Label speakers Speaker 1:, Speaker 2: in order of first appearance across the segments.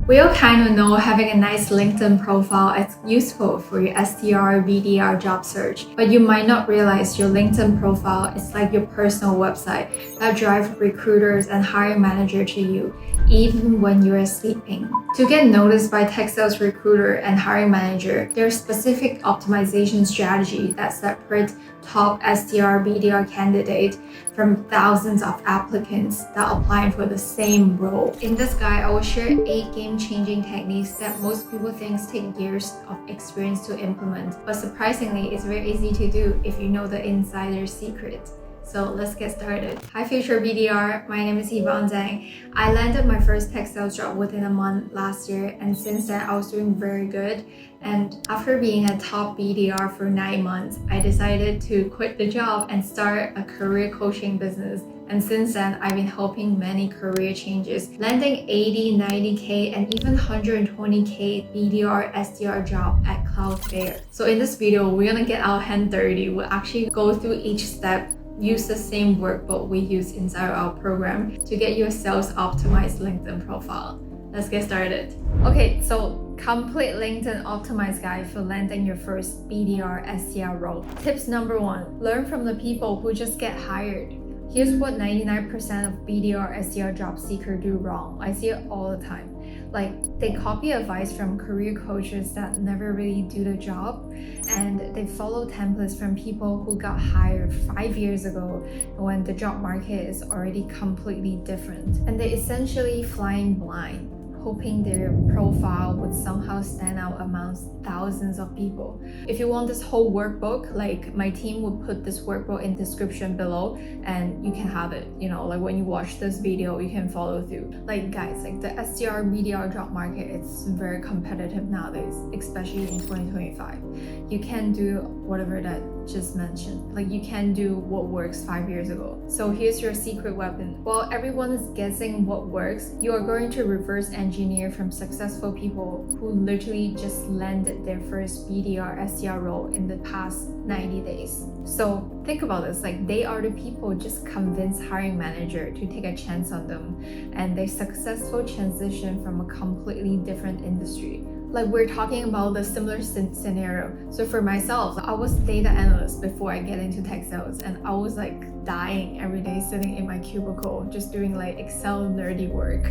Speaker 1: We all kind of know having a nice LinkedIn profile is useful for your SDR, BDR job search, but you might not realize your LinkedIn profile is like your personal website that drives recruiters and hiring manager to you, even when you're sleeping. To get noticed by tech sales recruiter and hiring manager, there are specific optimization strategies that separate top SDR, BDR candidate from thousands of applicants that are applying for the same role. In this guide, I will share 8 game-changing techniques that most people think take years of experience to implement, but surprisingly, it's very easy to do if you know the insider secret. So let's get started. Hi future BDR, my name is Yvonne Zhang. I landed my first tech sales job within a month last year, and since then I was doing very good. And after being a top BDR for 9 months, I decided to quit the job and start a career coaching business. And since then, I've been helping many career changes, landing 80, 90K, and even 120K BDR, SDR job at Cloudflare. So in this video, we're gonna get our hand dirty. We'll actually go through each step, use the same workbook we use inside our program to get your sales optimized LinkedIn profile. Let's get started. Okay, so complete LinkedIn optimized guide for landing your first BDR, SDR role. Tips number 1, learn from the people who just get hired. Here's what 99% of BDR, SDR job seekers do wrong. I see it all the time. Like, they copy advice from career coaches that never really do the job, and they follow templates from people who got hired 5 years ago when the job market is already completely different. And they essentially flying blind, hoping their profile would somehow stand out amongst thousands of people. If you want this whole workbook, like my team would put this workbook in description below and you can have it. You know, like when you watch this video, you can follow through. Like guys, like the SDR, BDR job market, it's very competitive nowadays, especially in 2025. You can do whatever that just mentioned. Like you can do what works 5 years ago. So here's your secret weapon. While everyone is guessing what works, you are going to reverse engineer from successful people who literally just landed their first BDR, SDR role in the past 90 days. So think about this, like they are the people just convince hiring manager to take a chance on them, and they successful transition from a completely different industry. Like we're talking about the similar scenario. So for myself, I was data analyst before I get into tech sales, and I was like dying every day sitting in my cubicle just doing like Excel nerdy work.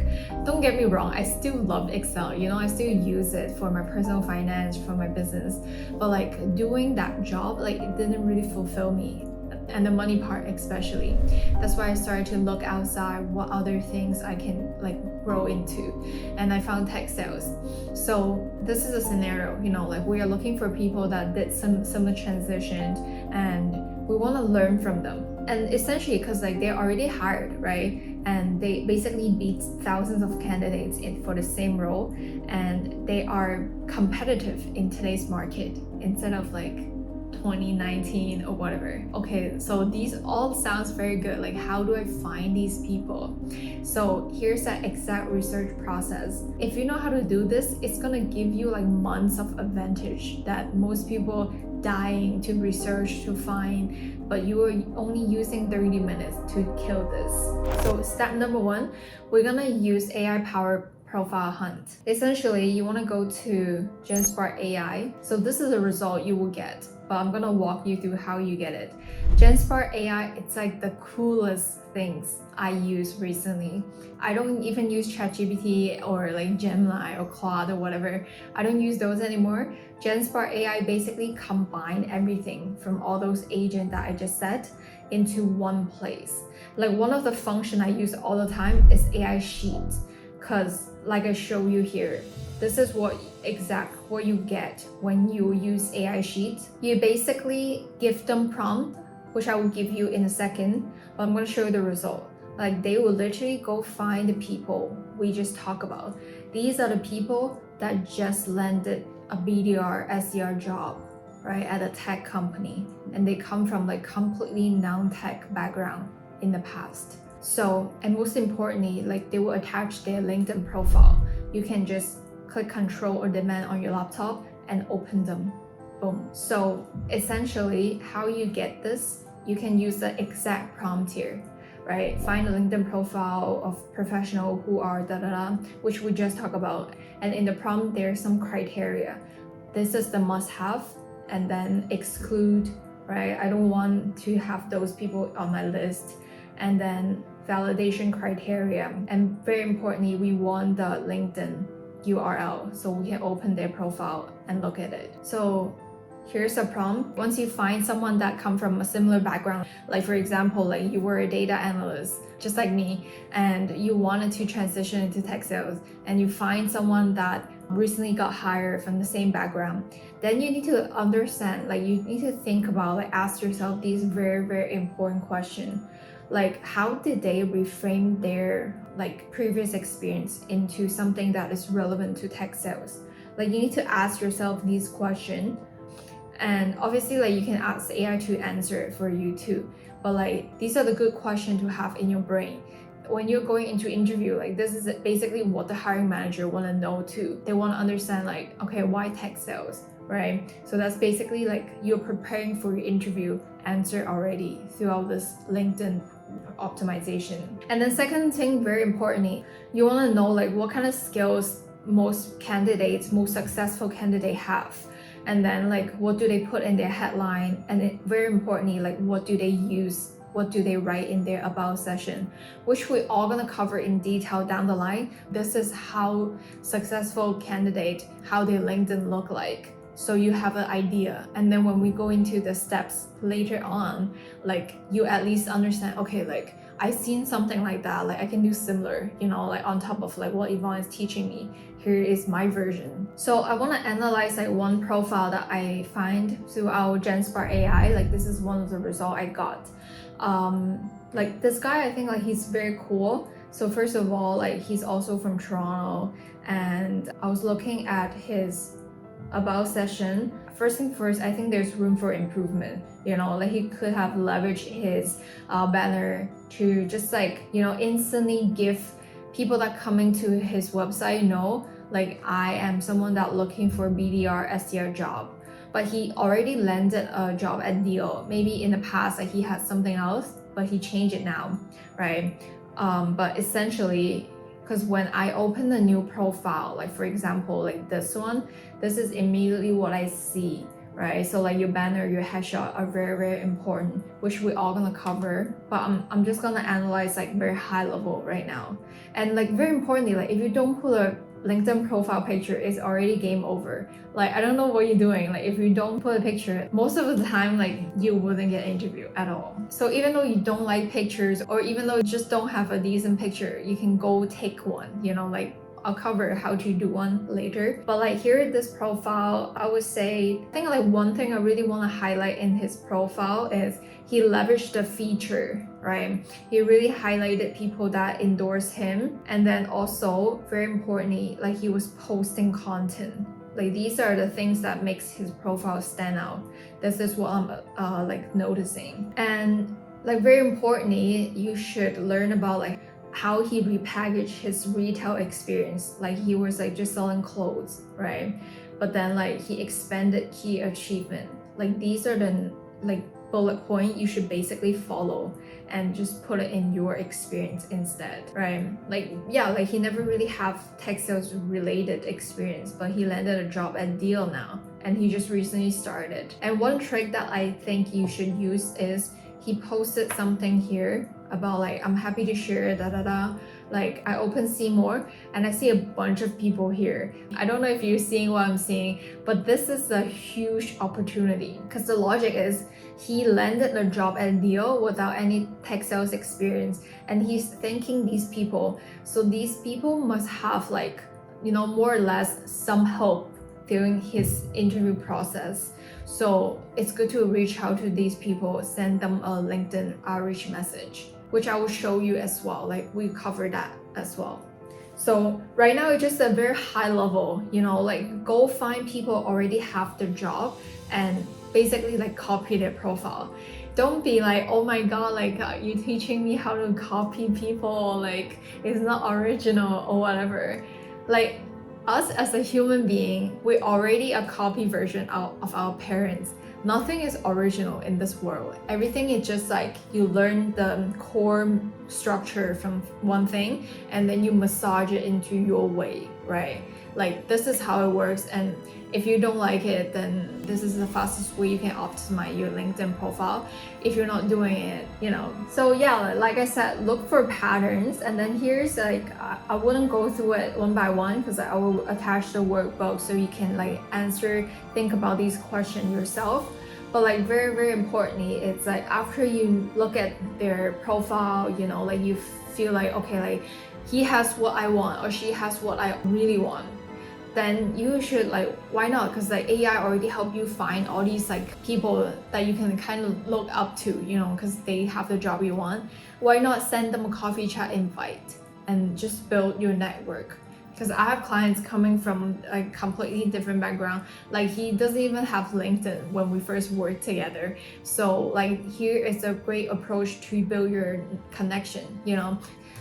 Speaker 1: Don't get me wrong, I still love Excel, you know, I still use it for my personal finance, for my business, but like doing that job, like it didn't really fulfill me, and the money part especially. That's why I started to look outside what other things I can like grow into, and I found tech sales. So this is a scenario, you know, like we are looking for people that did some similar transition, and we want to learn from them. And essentially because like they're already hired, right, and they basically beat thousands of candidates for the same role, and they are competitive in today's market instead of like 2019 or whatever. Okay, so these all sounds very good. Like how do I find these people? So here's that exact research process. If you know how to do this, it's gonna give you like months of advantage that most people dying to research to find, but you are only using 30 minutes to kill this. So step number 1, we're gonna use AI powered profile hunt. Essentially, you want to go to GenSpark AI. So this is the result you will get, but I'm gonna walk you through how you get it. GenSpark AI, it's like the coolest things I used recently. I don't even use ChatGPT or like Gemini or Claude or whatever. I don't use those anymore. GenSpark AI basically combine everything from all those agents that I just said into one place. Like one of the function I use all the time is AI Sheets, because like I show you here, this is what you get when you use AI Sheets. You basically give them prompt, which I will give you in a second, but I'm going to show you the result. Like they will literally go find the people we just talked about. These are the people that just landed a BDR, SDR job, right, at a tech company, and they come from like completely non-tech background in the past. So, and most importantly, like they will attach their LinkedIn profile. You can just click Control or Demand on your laptop and open them. Boom. So essentially how you get this, you can use the exact prompt here. right? Find a LinkedIn profile of professional who are which we just talked about. And in the prompt, there's some criteria. This is the must-have, and then exclude, right? I don't want to have those people on my list. And then validation criteria. And very importantly, we want the LinkedIn URL so we can open their profile and look at it. So here's a prompt. Once you find someone that come from a similar background, like for example, like you were a data analyst, just like me, and you wanted to transition into tech sales, and you find someone that recently got hired from the same background, then you need to understand, like you need to think about, like ask yourself these very, very important questions. Like how did they reframe their like previous experience into something that is relevant to tech sales? Like you need to ask yourself these questions. And obviously, like you can ask AI to answer it for you too. But like these are the good questions to have in your brain. When you're going into interview, like this is basically what the hiring manager want to know too. They want to understand like, okay, why tech sales, right? So that's basically like you're preparing for your interview answer already throughout this LinkedIn optimization. And then second thing, very importantly, you want to know like what kind of skills most successful candidates have. And then like what do they put in their headline, and very importantly, like what do they use, what do they write in their about section, which we're all gonna cover in detail down the line. This is how successful candidate, how their LinkedIn look like, so you have an idea. And then when we go into the steps later on, like you at least understand, okay, like I've seen something like that, like I can do similar, like on top of like what Yvonne is teaching me. Here is my version. So I want to analyze like one profile that I find through our GenSpark AI. Like this is one of the results I got. Like this guy, I think like he's very cool. So first of all, like he's also from Toronto, and I was looking at his about section. First thing first, I think there's room for improvement. Like he could have leveraged his banner to just like, instantly give people that coming to his website like I am someone that looking for BDR, SDR job. But he already landed a job at Deal. Maybe in the past, like he had something else, but he changed it now, right? But essentially, because when I open a new profile, like for example, like this one, this is immediately what I see, right? So like your banner, your headshot are very, very important, which we're all gonna cover, but I'm just gonna analyze like very high level right now. And like very importantly, like if you don't put a LinkedIn profile picture, it's already game over. Like I don't know what you're doing. Like if you don't put a picture, most of the time like you wouldn't get interviewed at all. So even though you don't like pictures, or even though you just don't have a decent picture, you can go take one, like I'll cover how to do one later. But like here this profile, I would say, I think like one thing I really want to highlight in his profile is he leveraged the feature, right? He really highlighted people that endorse him. And then also, very importantly, like he was posting content. Like these are the things that makes his profile stand out. This is what I'm like noticing. And like very importantly, you should learn about like how he repackaged his retail experience. Like he was like just selling clothes, right? But then like he expanded key achievement. Like these are the like bullet point you should basically follow and just put it in your experience instead, right? Like yeah, like he never really have tech sales related experience, but he landed a job at Deal now, and he just recently started. And one trick that I think you should use is he posted something here about like I'm happy to share like I open see more and I see a bunch of people here. I don't know if you're seeing what I'm seeing, but this is a huge opportunity, because the logic is he landed a job at Deal without any tech sales experience, and he's thanking these people. So these people must have like, more or less some help during his interview process. So it's good to reach out to these people, send them a LinkedIn outreach message, which I will show you as well. Like we cover that as well. So right now it's just a very high level, like go find people already have their job and basically like copy their profile. Don't be like, oh my god, like you teaching me how to copy people, like it's not original or whatever. Like us as a human being, we're already a copy version of our parents. nothing is original in this world. Everything is just like you learn the core structure from one thing and then you massage it into your way, right? Like this is how it works, and if you don't like it, then this is the fastest way you can optimize your LinkedIn profile if you're not doing it, you know. So yeah, like I said, look for patterns, and then here's like, I wouldn't go through it one by one because I will attach the workbook so you can like think about these questions yourself. But like very importantly, it's like after you look at their profile, you know, like you feel like, okay, like he has what I want or she has what I really want, then you should like, why not? Because like AI already help you find all these like people that you can kind of look up to, you know, because they have the job you want. Why not send them a coffee chat invite and just build your network? Because I have clients coming from a completely different background. Like he doesn't even have LinkedIn when we first worked together. So like here is a great approach to build your connection, you know.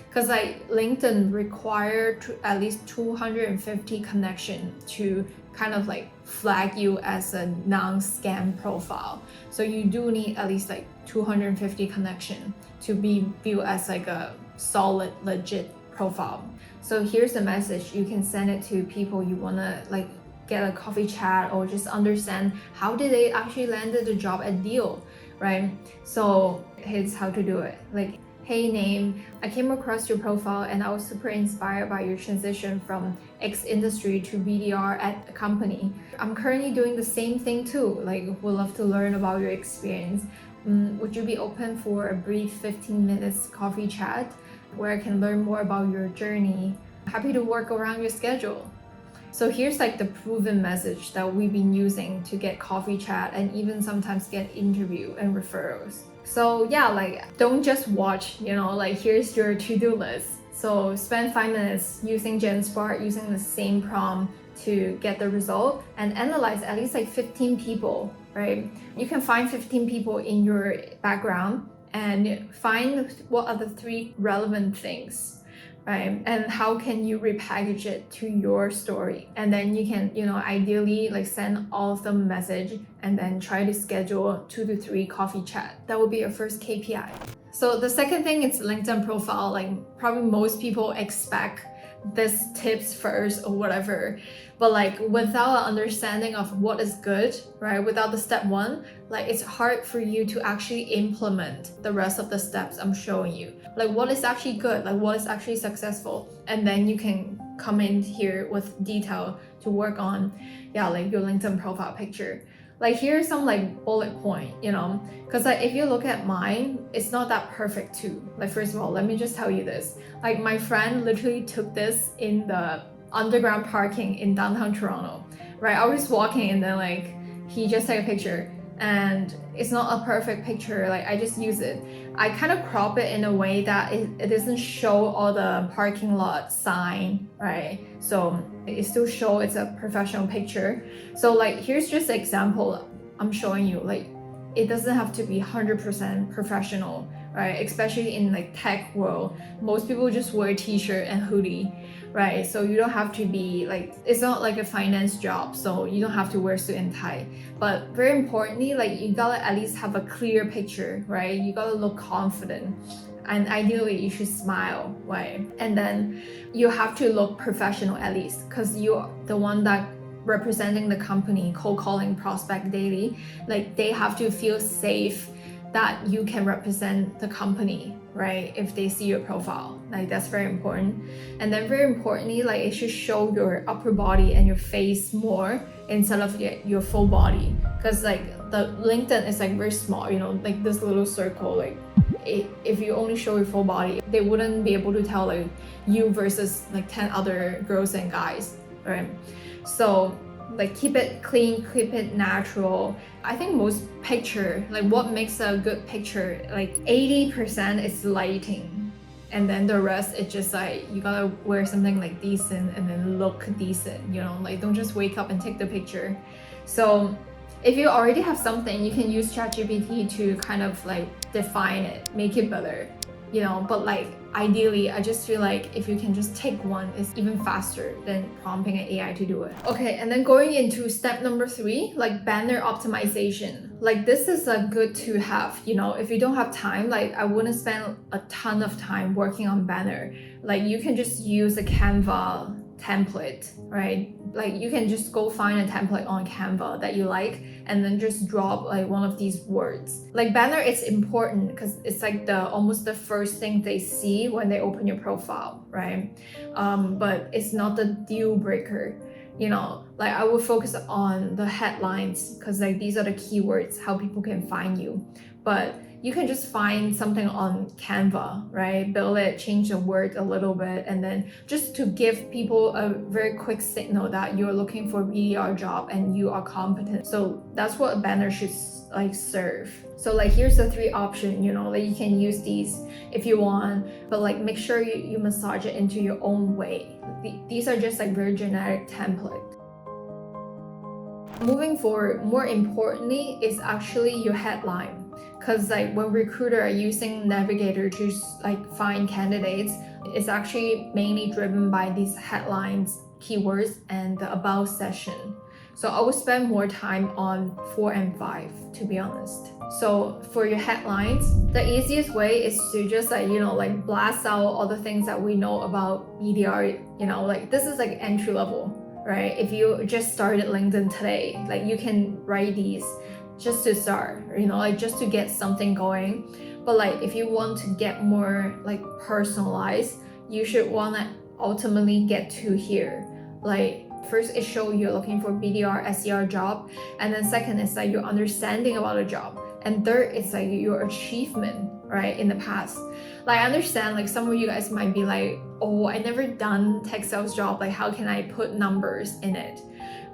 Speaker 1: Because like LinkedIn require at least 250 connection to kind of like flag you as a non-scam profile. So you do need at least like 250 connection to be viewed as like a solid, legit profile. So here's the message. You can send it to people you wanna like get a coffee chat or just understand how did they actually landed the job at Deal, right? So here's how to do it. Like, hey name, I came across your profile and I was super inspired by your transition from X industry to BDR at a company. I'm currently doing the same thing too. Like, would love to learn about your experience. Would you be open for a brief 15 minutes coffee chat where I can learn more about your journey? Happy to work around your schedule. So here's like the proven message that we've been using to get coffee chat and even sometimes get interview and referrals. So yeah, like don't just watch, you know, like here's your to-do list. So spend 5 minutes using GenSpark, using the same prompt to get the result and analyze at least like 15 people, right? You can find 15 people in your background and find what are the 3 relevant things, right? And how can you repackage it to your story? And then you can, you know, ideally like send all of them message and then try to schedule 2 to 3 coffee chat. That would be your first KPI. So the second thing is LinkedIn profile. Like probably most people expect this tips first or whatever, but like without an understanding of what is good, right? Without the step 1, like it's hard for you to actually implement the rest of the steps I'm showing you. Like what is actually good, like what is actually successful, and then you can come in here with detail to work on, yeah, like your LinkedIn profile picture. Like here's some like bullet point, you know, because like if you look at mine, it's not that perfect too. Like first of all, let me just tell you this. Like my friend literally took this in the underground parking in downtown Toronto, right? I was just walking and then like he just took a picture and it's not a perfect picture. Like I just use it. I kind of crop it in a way that it doesn't show all the parking lot sign, right? So it still show it's a professional picture. So like here's just an example I'm showing you. Like it doesn't have to be 100% professional, right? Especially in like tech world, most people just wear t-shirt and hoodie, right? So you don't have to be like, it's not like a finance job, so you don't have to wear suit and tie. But very importantly, like you gotta at least have a clear picture, right? You gotta look confident. And ideally you should smile, right? And then you have to look professional at least, because you're the one that representing the company, cold calling prospect daily. Like they have to feel safe that you can represent the company, right? If they see your profile, like that's very important. And then very importantly, like it should show your upper body and your face more instead of your full body, because like the LinkedIn is like very small, you know, like this little circle. Like if you only show your full body, they wouldn't be able to tell like you versus like 10 other girls and guys, right? So like keep it clean, keep it natural. I think most picture, like what makes a good picture, like 80% is lighting, and then the rest it's just like you gotta wear something like decent and then look decent, you know, like don't just wake up and take the picture. So if you already have something, you can use ChatGPT to kind of like define it, make it better, you know. But like ideally, I just feel like if you can just take one, it's even faster than prompting an AI to do it. Okay, and then going into step number 3, like banner optimization. Like this is a good to have, if you don't have time, like I wouldn't spend a ton of time working on banner. Like you can just use a Canva template, right? Like you can just go find a template on Canva that you like and then just drop like one of these words. Like banner is important because it's like almost the first thing they see when they open your profile, right? But it's not the deal breaker. Like I would focus on the headlines because like these are the keywords, how people can find you. But you can just find something on Canva, right? Build it, change the word a little bit, and then just to give people a very quick signal that you're looking for a BDR job and you are competent. So that's what a banner should like serve. So like here's the 3 options, like you can use these if you want, but like make sure you massage it into your own way. These are just like very generic template. Moving forward, more importantly is actually your headline. Because like when recruiters are using Navigator to like find candidates, it's actually mainly driven by these headlines, keywords, and the about section. So I would spend more time on 4 and 5, to be honest. So for your headlines, the easiest way is to just like blast out all the things that we know about BDR. Like this is like entry level, right? If you just started LinkedIn today, like you can write these just to start, like just to get something going. But like if you want to get more like personalized, you should want to ultimately get to here. Like first it shows you're looking for BDR, SDR job, and then second is like your understanding about a job, and third is like your achievement, right, in the past. Like I understand like some of you guys might be like, oh, I never done tech sales job, like how can I put numbers in it?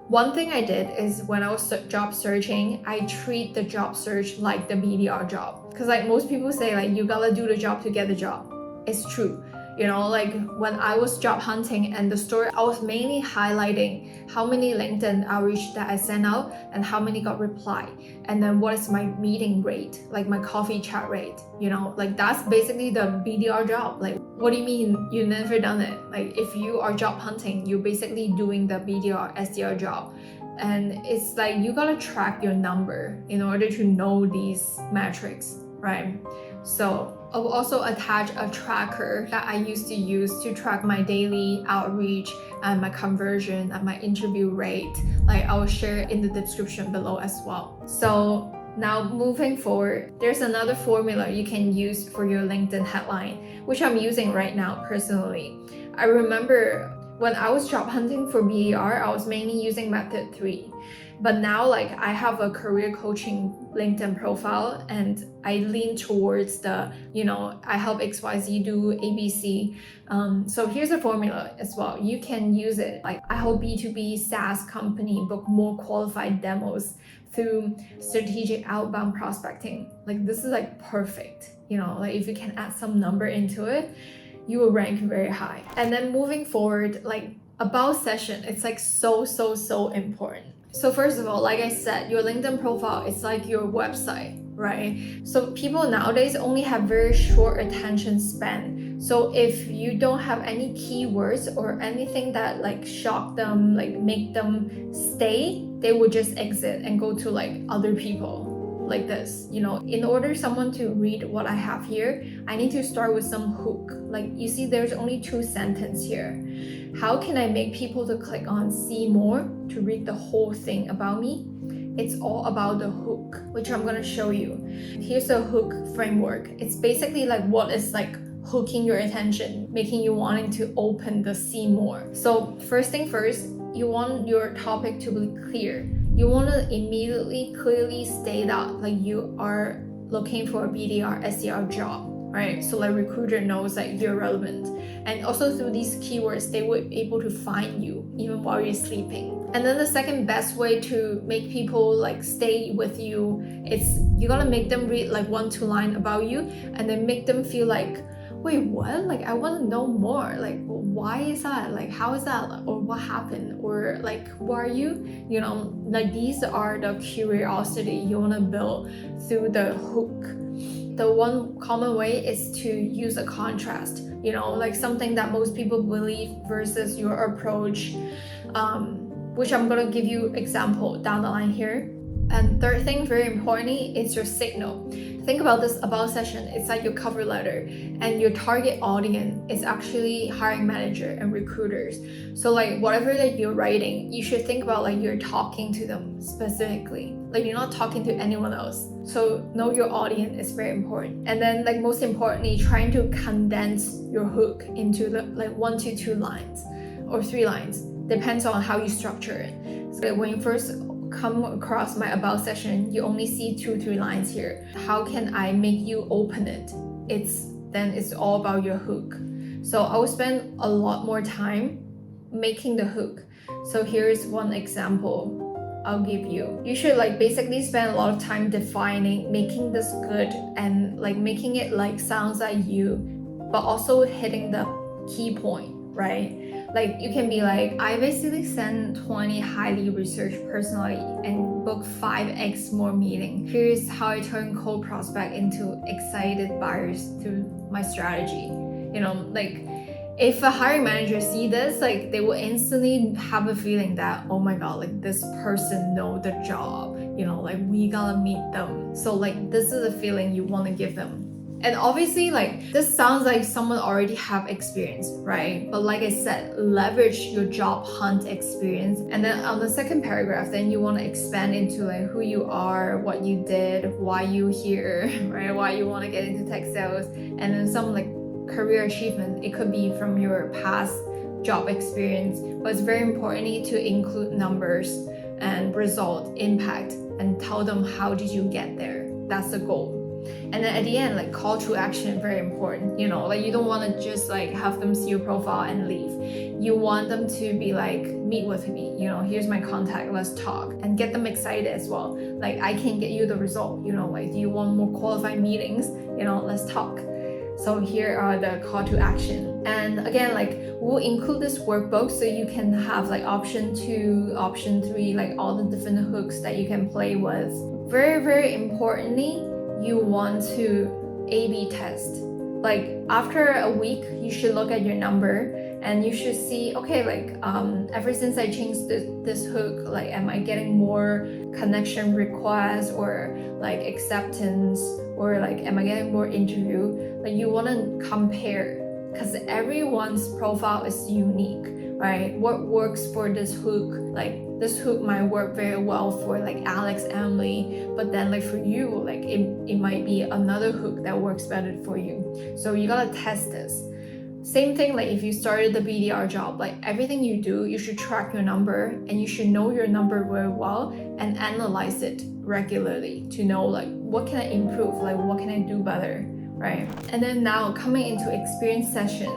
Speaker 1: One thing I did is when I was job searching, I treat the job search like the BDR job. Because like most people say like you gotta do the job to get the job. It's true. Like when I was job hunting and the story, I was mainly highlighting how many LinkedIn outreach that I sent out and how many got reply. And then what is my meeting rate, like my coffee chat rate, like that's basically the BDR job. Like, what do you mean you never done it? Like if you are job hunting, you're basically doing the BDR, SDR job. And it's like you gotta track your number in order to know these metrics, right? So I will also attach a tracker that I used to use to track my daily outreach and my conversion and my interview rate. Like I will share it in the description below as well. So now moving forward, there's another formula you can use for your LinkedIn headline, which I'm using right now personally. I remember when I was job hunting for BDR, I was mainly using method 3. But now like I have a career coaching LinkedIn profile and I lean towards the, I help XYZ do ABC. So here's a formula as well. You can use it. Like I help B2B SaaS company book more qualified demos through strategic outbound prospecting. Like this is like perfect. Like if you can add some number into it, you will rank very high. And then moving forward, like about session, it's like so important. So first of all, like I said, your LinkedIn profile is like your website, right? So people nowadays only have very short attention span. So if you don't have any keywords or anything that like shock them, like make them stay, they will just exit and go to like other people. Like this, in order someone to read what I have here, I need to start with some hook. Like you see there's only 2 sentences here. How can I make people to click on see more to read the whole thing about me? It's all about the hook, which I'm gonna show you. Here's a hook framework. It's basically like what is like hooking your attention, making you wanting to open the see more. So first thing first, you want your topic to be clear. You want to immediately clearly state out like you are looking for a BDR, SDR job, right? So like recruiter knows that you're relevant. And also through these keywords, they will be able to find you even while you're sleeping. And then the second best way to make people like stay with you is you gotta make them read like 1-2 lines about you and then make them feel like, wait, what? Like I want to know more. Like why is that? Like how is that? Or what happened? Or like who are you? Like these are the curiosity you want to build through the hook. The one common way is to use a contrast. like something that most people believe versus your approach, which I'm gonna give you example down the line here. And third thing, very importantly, is your signal. Think about this about session. It's like your cover letter, and your target audience is actually hiring manager and recruiters. So like whatever that you're writing, you should think about like you're talking to them specifically. Like you're not talking to anyone else. So know your audience is very important. And then like most importantly, trying to condense your hook into the like 1 to 2 lines or 3 lines. Depends on how you structure it. So when you first come across my about session, you only see 2-3 lines here. How can I make you open it? It's all about your hook. So I will spend a lot more time making the hook. So here's one example I'll give you. You should like basically spend a lot of time defining, making this good and like making it like sounds like you, but also hitting the key point, right? Like you can be like, I basically sent 20 highly researched personally and booked 5x more meetings. Here's how I turn cold prospect into excited buyers through my strategy. Like if a hiring manager see this, like they will instantly have a feeling that, oh my god, like this person know the job, like we gotta meet them. So like this is a feeling you want to give them. And obviously, like this sounds like someone already have experience, right? But like I said, leverage your job hunt experience. And then on the second paragraph, then you want to expand into like who you are, what you did, why you here, right? Why you want to get into tech sales, and then some like career achievement. It could be from your past job experience, but it's very important to include numbers and result, impact, and tell them how did you get there. That's the goal. And then at the end, like call to action, very important. Like you don't want to just like have them see your profile and leave. You want them to be like, meet with me, here's my contact, let's talk, and get them excited as well. Like I can get you the result, like do you want more qualified meetings, let's talk. So here are the call to action. And again, like we'll include this workbook so you can have like option 2, option 3, like all the different hooks that you can play with. Very, very importantly, you want to A/B test. Like after a week, you should look at your number and you should see, okay, like ever since I changed this hook, like am I getting more connection requests or like acceptance, or like am I getting more interview? Like you want to compare, because everyone's profile is unique, right? What works for this hook, like this hook might work very well for like Alex, Emily, but then like for you, like it might be another hook that works better for you. So you gotta test this. Same thing, like if you started the BDR job, like everything you do, you should track your number, and you should know your number very well and analyze it regularly to know like what can I improve, like what can I do better, right? And then now coming into experience session,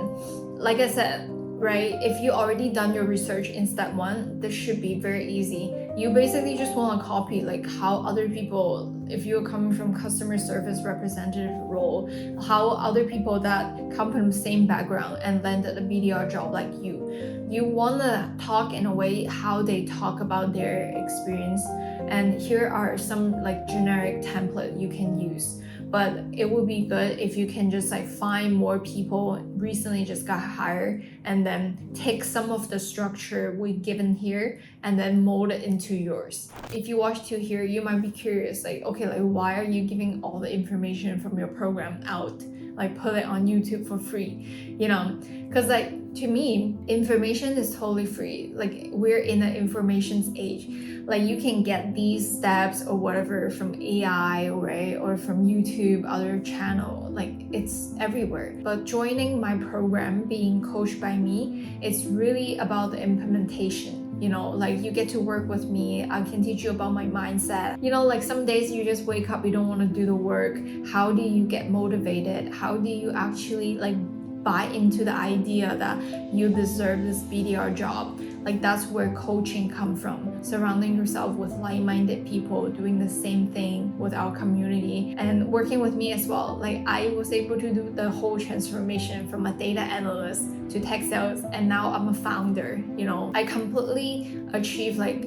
Speaker 1: like I said, right, if you already done your research in step 1, this should be very easy. You basically just want to copy like how other people, if you're coming from customer service representative role, how other people that come from the same background and landed a BDR job like you want to talk in a way how they talk about their experience. And here are some like generic template you can use. But it would be good if you can just like find more people recently just got hired and then take some of the structure we given here and then mold it into yours. If you watch till here, you might be curious, like, okay, like why are you giving all the information from your program out? Like put it on YouTube for free, because like to me, information is totally free. Like we're in an information age. Like you can get these steps or whatever from AI, right, or from YouTube, other channel, like it's everywhere. But joining my program, being coached by me, it's really about the implementation. Like you get to work with me, I can teach you about my mindset. Like some days you just wake up, you don't want to do the work. How do you get motivated? How do you actually like buy into the idea that you deserve this BDR job? Like that's where coaching comes from. Surrounding yourself with like-minded people doing the same thing with our community and working with me as well. Like I was able to do the whole transformation from a data analyst to tech sales, and now I'm a founder. I completely achieved like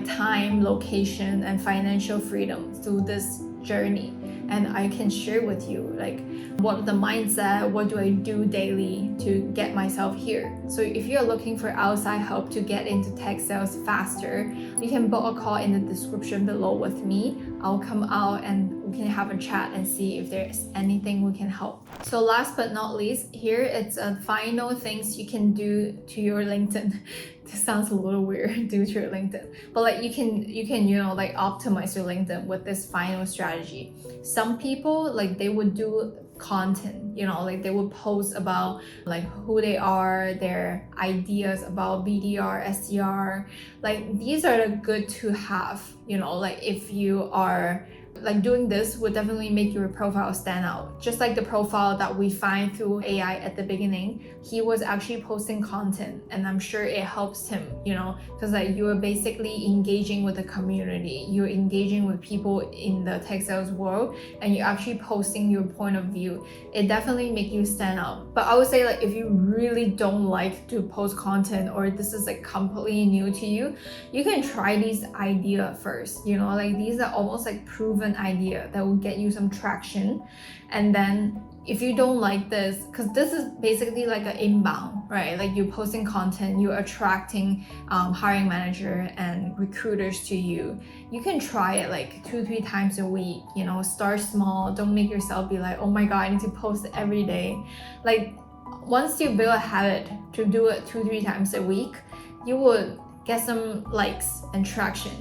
Speaker 1: time, location, and financial freedom through this journey, and I can share with you like what the mindset, what do I do daily to get myself here. So if you're looking for outside help to get into tech sales faster, you can book a call in the description below with me. I'll come out and we can have a chat and see if there's anything we can help. So last but not least, here it's a final things you can do to your LinkedIn. This sounds a little weird, do to your LinkedIn, but like you can like optimize your LinkedIn with this final strategy. Some people like they would do content, like they would post about like who they are, their ideas about BDR, SDR. Like these are the good to have, like if you are like doing this would definitely make your profile stand out. Just like the profile that we find through AI at the beginning, he was actually posting content, and I'm sure it helps him, because like you are basically engaging with the community, you're engaging with people in the tech sales world, and you're actually posting your point of view. It definitely make you stand out. But I would say like if you really don't like to post content, or this is like completely new to you, you can try these idea first, like these are almost like proven idea that will get you some traction. And then if you don't like this, because this is basically like an inbound, right? Like you're posting content, you're attracting hiring manager and recruiters to you. You can try it like 2-3 times a week, start small. Don't make yourself be like, oh my God, I need to post every day. Like once you build a habit to do it 2-3 times a week, you would get some likes and traction,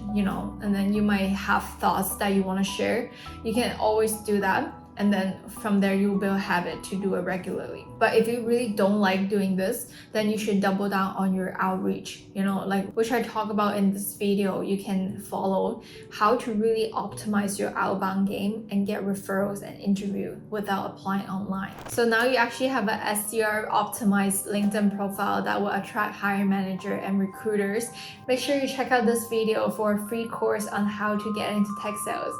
Speaker 1: and then you might have thoughts that you want to share. You can always do that, and then from there you will build a habit to do it regularly. But if you really don't like doing this, then you should double down on your outreach, like which I talk about in this video. You can follow how to really optimize your outbound game and get referrals and interview without applying online. So now you actually have an SDR optimized LinkedIn profile that will attract hiring manager and recruiters. Make sure you check out this video for a free course on how to get into tech sales.